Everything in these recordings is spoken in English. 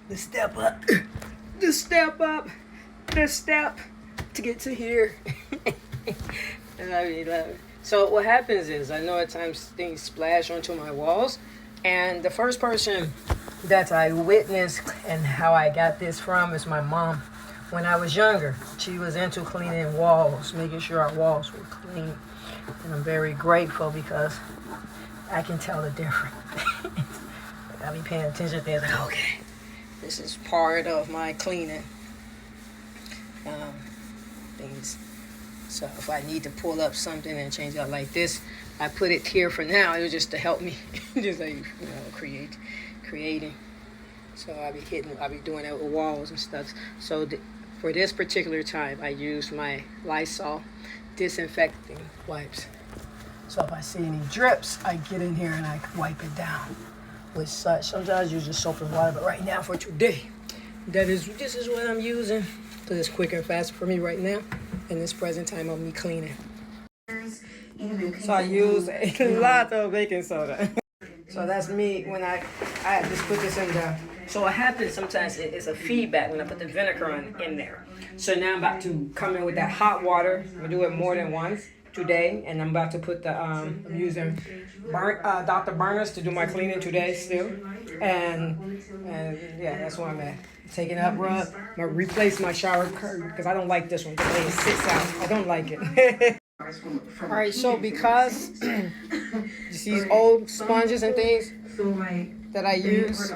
the step up, the step up, the step to get to here. I really love it. So what happens is, I know at times things splash onto my walls, and the first person that I witnessed and how I got this from is my mom. When I was younger, she was into cleaning walls, making sure our walls were clean. And I'm very grateful because I can tell the difference. I be paying attention to things like, okay, this is part of my cleaning things. So if I need to pull up something and change it like this, I put it here for now. It was just to help me, just like, creating. So I'll be doing that with walls and stuff. So for this particular time, I used my Lysol disinfecting wipes. So if I see any drips, I get in here and I wipe it down with such. Sometimes I use just soap and water, but right now for today, this is what I'm using because it's quicker and faster for me right now in this present time of me cleaning. So I use a lot of baking soda. So that's me when I just put this in there. So what happens sometimes is a feedback when I put the vinegar in there. So now I'm about to come in with that hot water. I'm gonna do it more than once today, and I'm about to put the I'm using Dr. Berners to do my cleaning today still, and yeah, that's where I'm at. Taking up rub. I'm gonna replace my shower curtain because I don't like this one. The way it sits out, I don't like it. All right, so because these old sponges and things that I use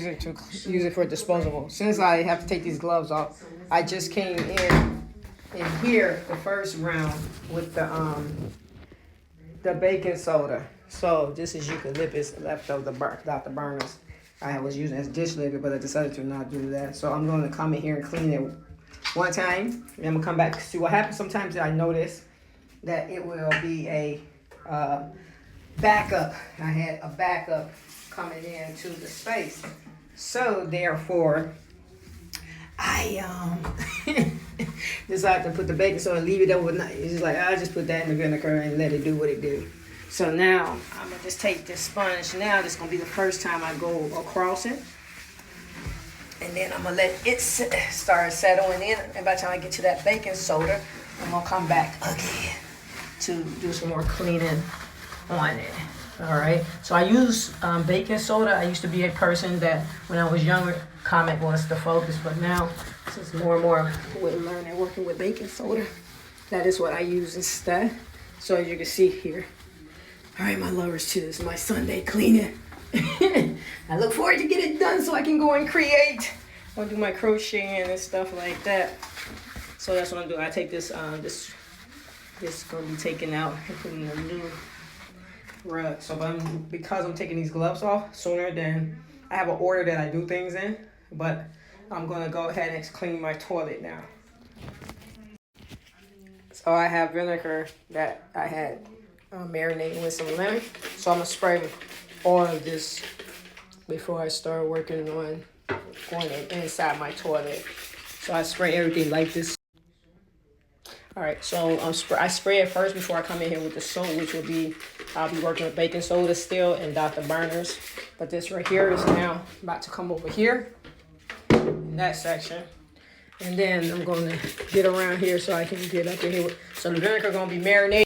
it for disposable. Since I have to take these gloves off, I just came in here the first round with the baking soda. So this is eucalyptus left of the Dr. Berners. I was using as dish liquid, but I decided to not do that. So I'm going to come in here and clean it one time, and I'm gonna come back. See what happens. Sometimes I notice that it will be a backup. I had a backup coming into the space, so therefore I decided to put the baking soda and leave it overnight. It's just like I just put that in the vinegar and let it do what it do. So now I'm gonna just take this sponge. Now this is gonna be the first time I go across it. And then I'm gonna let it start settling in. And by the time I get to that baking soda, I'm gonna come back again to do some more cleaning on it. All right. So I use baking soda. I used to be a person that when I was younger, comic was the focus. But now, since more and more with learning, working with baking soda, that is what I use instead. So as you can see here. All right, my lovers, too. This is my Sunday cleaning. I look forward to get it done so I can go and create. I'm gonna do my crocheting and stuff like that. So that's what I'm doing. I take this this is gonna be taken out and put in a new rug. So because I'm taking these gloves off sooner than I have an order that I do things in, but I'm gonna go ahead and clean my toilet now. So I have vinegar that I had marinating with some lemon. So I'm gonna spray all of this before I start working on it inside my toilet. So I spray everything like this. All right, so I spray it first before I come in here with the soap, which will be, I'll be working with baking soda still and Dr. Berners. But this right here is now about to come over here in that section. And then I'm going to get around here so I can get up in here. So the vinegar going to be marinated.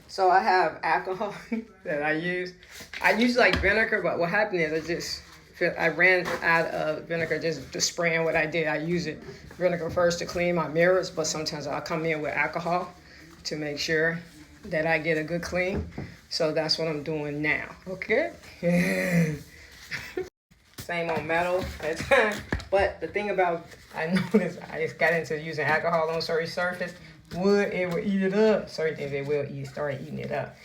So I have alcohol that I use. I use like vinegar, but what happened is I ran out of vinegar just spraying what I did. I use it vinegar first to clean my mirrors, but sometimes I'll come in with alcohol to make sure that I get a good clean. So that's what I'm doing now, okay? Same on metal at times. But the thing about, I noticed I just got into using alcohol on certain surface. Wood, it will eat it up. Certain things it will start eating it up.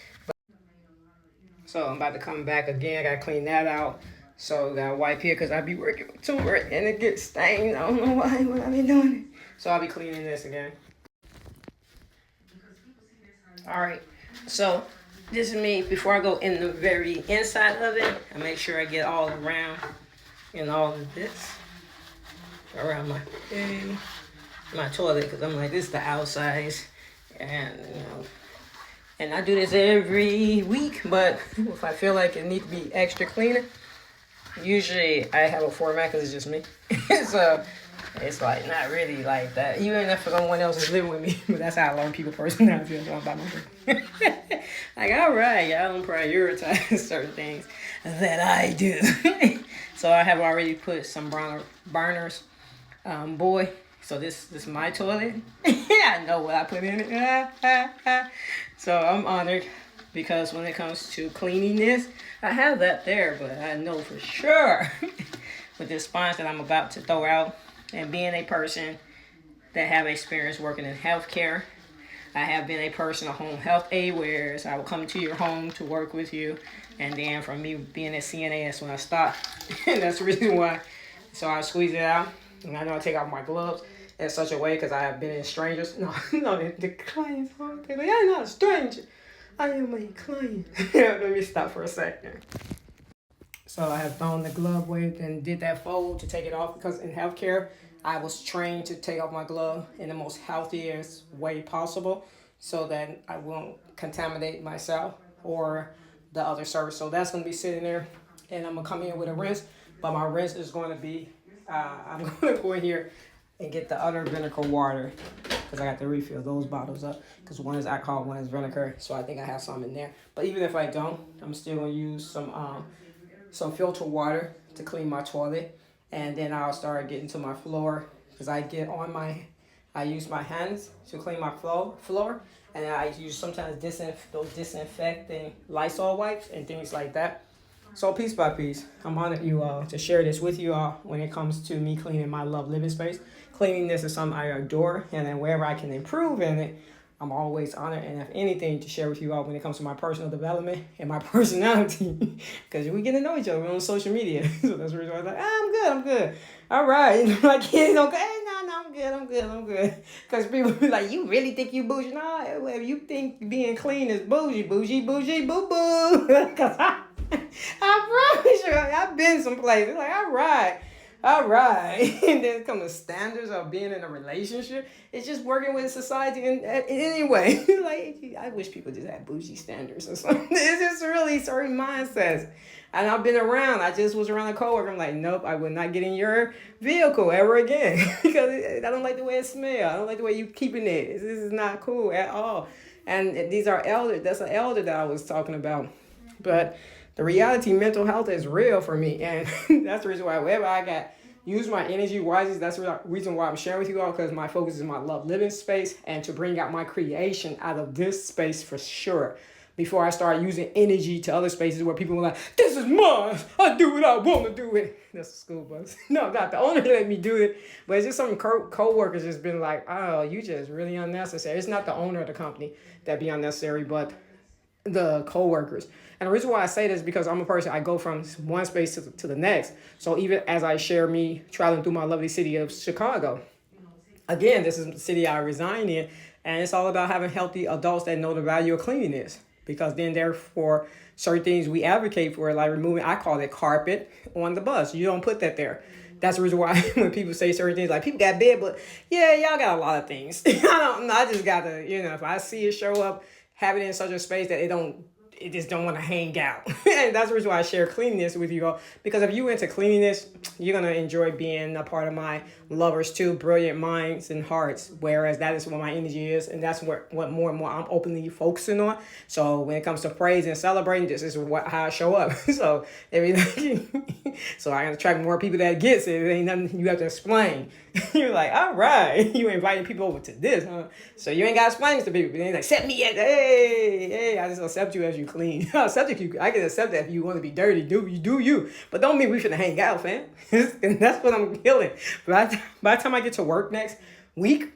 So I'm about to come back again. I gotta clean that out. So I gotta wipe here because I be working with turmeric and it gets stained. I don't know why, but I be doing it. So I'll be cleaning this again. All right. So This is me before I go in the very inside of it. I make sure I get all around and all of this around my toilet, because I'm like, this is the outside, and and I do this every week. But if I feel like it needs to be extra cleaner, usually I have a format because it's just me. So it's like not really like that. Even if someone else is living with me, but that's how I learn people personality. So I'm by myself. Like, all right, I don't prioritize certain things that I do. So I have already put some burners, boy. So this is my toilet. I know what I put in it. So I'm honored, because when it comes to cleaning this, I have that there, but I know for sure with this sponge that I'm about to throw out, and being a person that have experience working in healthcare, I have been a person of home health aid, where I will come to your home to work with you, and then from me being a CNA, that's when I stopped. And that's the reason why. So I squeeze it out, and I know I take off my gloves in such a way, because I have been in strangers. No, the clients, they're like, I'm not a stranger. I am a client. Let me stop for a second. So I have thrown the glove away and did that fold to take it off, because in healthcare, I was trained to take off my glove in the most healthiest way possible, so that I won't contaminate myself or the other service. So that's going to be sitting there, and I'm going to come in with a rinse, but my rinse is going to be, I'm going to go in here and get the other vinegar water, because I got to refill those bottles up, because one is alcohol, one is vinegar, so I think I have some in there. But even if I don't, I'm still going to use some filtered water to clean my toilet, and then I'll start getting to my floor, because I use my hands to clean my floor, and I use sometimes those disinfecting Lysol wipes and things like that. So piece by piece, I'm honored you all to share this with you all when it comes to me cleaning my love living space. Cleanliness is something I adore, and then wherever I can improve in it, I'm always honored, and if anything, to share with you all when it comes to my personal development and my personality, because we get to know each other on social media. So that's the reason why I'm like, I'm good. All right. My kids don't go, hey, no, I'm good. Because people be like, you really think you bougie? No, if you think being clean is bougie, boo-boo. Because I promise you, I've been some places like, all right. And then come the standards of being in a relationship. It's just working with society in any way. Like, I wish people just had bougie standards or something. It's just really certain mindsets. And I've been around. I just was around a coworker. I'm like, nope, I would not get in your vehicle ever again. Because I don't like the way it smells. I don't like the way you keeping it. This is not cool at all. And these are elders. That's an elder that I was talking about. But the reality, mental health is real for me, and that's the reason why wherever I got use my energy wisely. That's the reason why I'm sharing with you all, because my focus is my love living space and to bring out my creation out of this space for sure. Before I start using energy to other spaces where people were like, this is mine, I do what I want to do it. That's the school bus. No, not the owner let me do it, but it's just some co-workers just been like, oh, you just really unnecessary. It's not the owner of the company that be unnecessary, but the co-workers. And the reason why I say this is because I'm a person, I go from one space to the next. So even as I share me traveling through my lovely city of Chicago, again, this is the city I reside in, and it's all about having healthy adults that know the value of cleanliness. Because then therefore, certain things we advocate for, like removing, I call it carpet on the bus. You don't put that there. That's the reason why when people say certain things, like people got bed, but yeah, y'all got a lot of things. I don't know. I just got to, if I see it show up, have it in such a space that it just don't want to hang out. And that's the reason why I share cleanliness with you all. Because if you into cleanliness, you're going to enjoy being a part of my lovers too, brilliant minds and hearts. Whereas that is what my energy is. And that's what more and more I'm openly focusing on. So when it comes to praise and celebrating, this is how I show up. So so I attract more people that gets it. It ain't nothing you have to explain. You're like, all right, you inviting people over to this, huh? So you ain't got to explain this to people. They ain't like, accept me. Hey, I just accept you as you clean. I can accept that if you want to be dirty, do you. But don't mean we finna hang out, fam. And that's what I'm killing. By the time I get to work next week,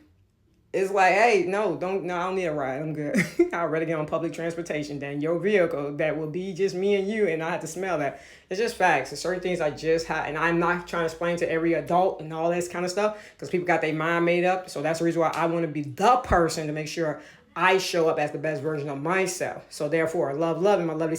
it's like, hey, I don't need a ride. I'm good. I'd rather get on public transportation than your vehicle that will be just me and you, and I have to smell that. It's just facts. There's certain things I just have, and I'm not trying to explain to every adult and all this kind of stuff, because people got their mind made up. So that's the reason why I want to be the person to make sure I show up as the best version of myself. So therefore, love, loving my lovely